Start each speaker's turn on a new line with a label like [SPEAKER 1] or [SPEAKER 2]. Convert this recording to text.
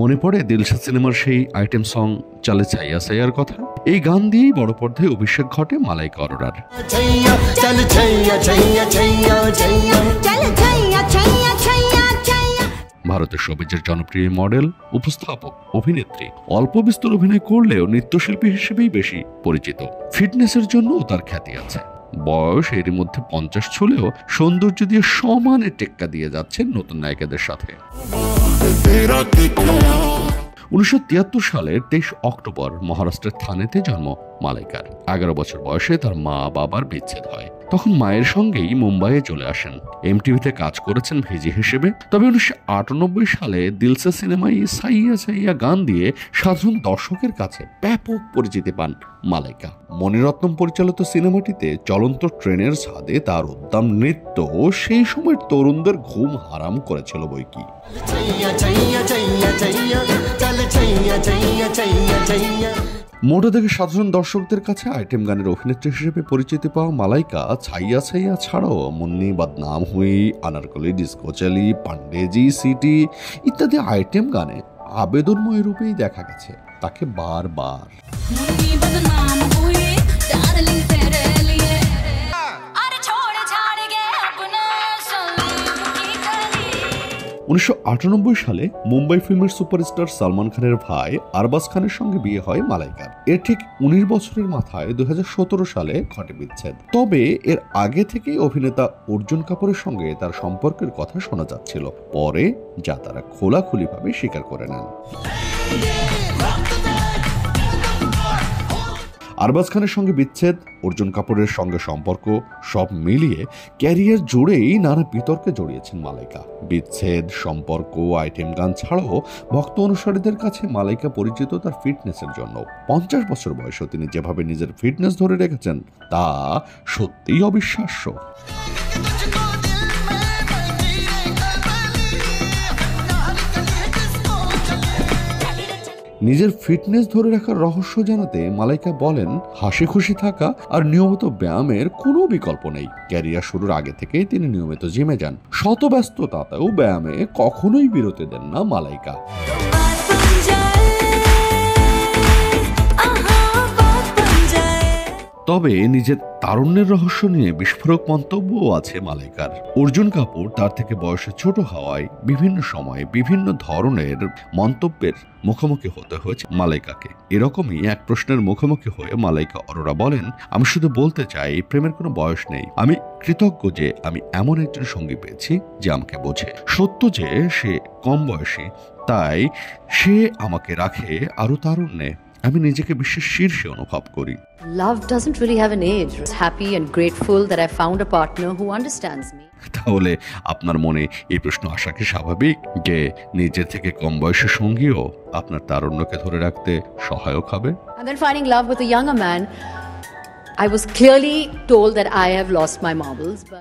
[SPEAKER 1] মনে পড়ে দিলশাদ সিনেমার সেই আইটেম সং চলে ছাইয়া ছাইয়ার কথা। এই গান দিয়েই বড় পর্দায় অভিষেক ঘটে মালাইকা অরোরার। ভারতের শোবিজের জনপ্রিয় মডেল, উপস্থাপক, অভিনেত্রী। অল্প বিস্তর অভিনয় করলেও নৃত্যশিল্পী হিসেবেই বেশি পরিচিত। ফিটনেসের জন্যও তার খ্যাতি আছে। বয়স এরই মধ্যে 50 ছুলেও সৌন্দর্য দিয়ে সমানে টেক্কা দিয়ে যাচ্ছে নতুন নায়িকাদের সাথে। 1973 সালের 23 অক্টোবর মহারাষ্ট্রের থানেতে জন্ম মালাইকার। 11 বছর বয়সে তার মা বাবার বিচ্ছেদ হয়। তখন মায়ের সঙ্গেই মুম্বাইয়ে চলে আসেন। এমটিভিতে কাজ করেছেন ভিজি হিসেবে। তবে 1998 সালে দিলসা সিনেমায় সাইয়া সাইয়া গান দিয়ে সাধারণ দর্শকের কাছে ব্যাপক পরিচিতি পান মালাইকা। মণিরত্নম পরিচালিত সিনেমাটিতে চলন্ত ট্রেনের ছাদে তার উদ্দাম নৃত্য সেই সময়ের তরুণদের ঘুম হারাম করেছিল বইকি। মোটা থেকে সাধারণ দর্শকদের কাছে আইটেম গানের অভিনেত্রী হিসেবে পরিচিতি পাওয়া মালাইকা ছাইয়া ছাইয়া ছাড়াও মুন্নি, বদনাম হুই, আনারকলি, ডিস্কো চালি, পান্ডেজি, সিটি ইত্যাদি আইটেম গানে আবেদনময় রূপেই দেখা গেছে তাকে বারবার। 1998 সালে মুম্বাই ফিল্মের সুপারস্টার সালমান খানের ভাই আরবাজ খানের সঙ্গে বিয়ে হয় মালাইকার। এর ঠিক 19 বছরের মাথায় 2017 সালে ঘটে বিচ্ছেদ। তবে এর আগে থেকেই অভিনেতা অর্জুন কাপুরের সঙ্গে তার সম্পর্কের কথা শোনা যাচ্ছিল, পরে যা তারা খোলাখুলিভাবে স্বীকার করে নেন। আরবাজ খানের সঙ্গে বিচ্ছেদ, অর্জুন কাপুরের সঙ্গে সম্পর্ক সব মিলিয়ে ক্যারিয়ার জুড়েই নানা বিতর্কে জড়িয়েছেন মালাইকা। বিচ্ছেদ, সম্পর্ক, আইটেম গান ছাড়াও ভক্ত অনুসারীদের কাছে মালাইকা পরিচিত তার ফিটনেসের জন্য। 50 বছর বয়সেও তিনি যেভাবে নিজের ফিটনেস ধরে রেখেছেন তা সত্যিই অবিশ্বাস্য। নিজের ফিটনেস ধরে রাখার রহস্য জানাতে মালাইকা বলেন, হাসি খুশি থাকা আর নিয়মিত ব্যায়ামের কোনো বিকল্প নেই। ক্যারিয়ার শুরুর আগে থেকেই তিনি নিয়মিত জিমে যান। শত ব্যস্ততাতেও ব্যায়ামে কখনোই বিরতি দেন না মালাইকা। তবে নিজের তারুণ্যের রহস্য নিয়ে বিস্ফোরক মন্তব্যও আছে মালাইকার। অর্জুন কাপুর তার থেকে বয়সে ছোট হওয়ায় বিভিন্ন সময়ে বিভিন্ন ধরনের মন্তব্যের মুখোমুখি হতে হয়েছে মালাইকাকে। এরকমই এক প্রশ্নের মুখোমুখি হয়ে মালাইকা অরোরা বলেন, আমি শুধু বলতে চাই প্রেমের কোনো বয়স নেই। আমি কৃতজ্ঞ যে আমি এমন একজন সঙ্গী পেয়েছি যে আমাকে বোঝে। সত্য যে সে কম বয়সী, তাই সে আমাকে রাখে আরো তারুণ্যে। আমি নিজেকে বিশ্বের শীর্ষে অনুভব করি।
[SPEAKER 2] Love doesn't really have an age. I'm happy and grateful that I found a partner who understands me.
[SPEAKER 1] তাহলে আপনার মনে এই প্রশ্ন আসা কি স্বাভাবিক যে নিজের থেকে কম বয়সের সঙ্গীও আপনার তারুণ্যকে ধরে রাখতে সহায়ক হবে?
[SPEAKER 2] And then finding love with a younger man, I was clearly told that I have lost my marbles, but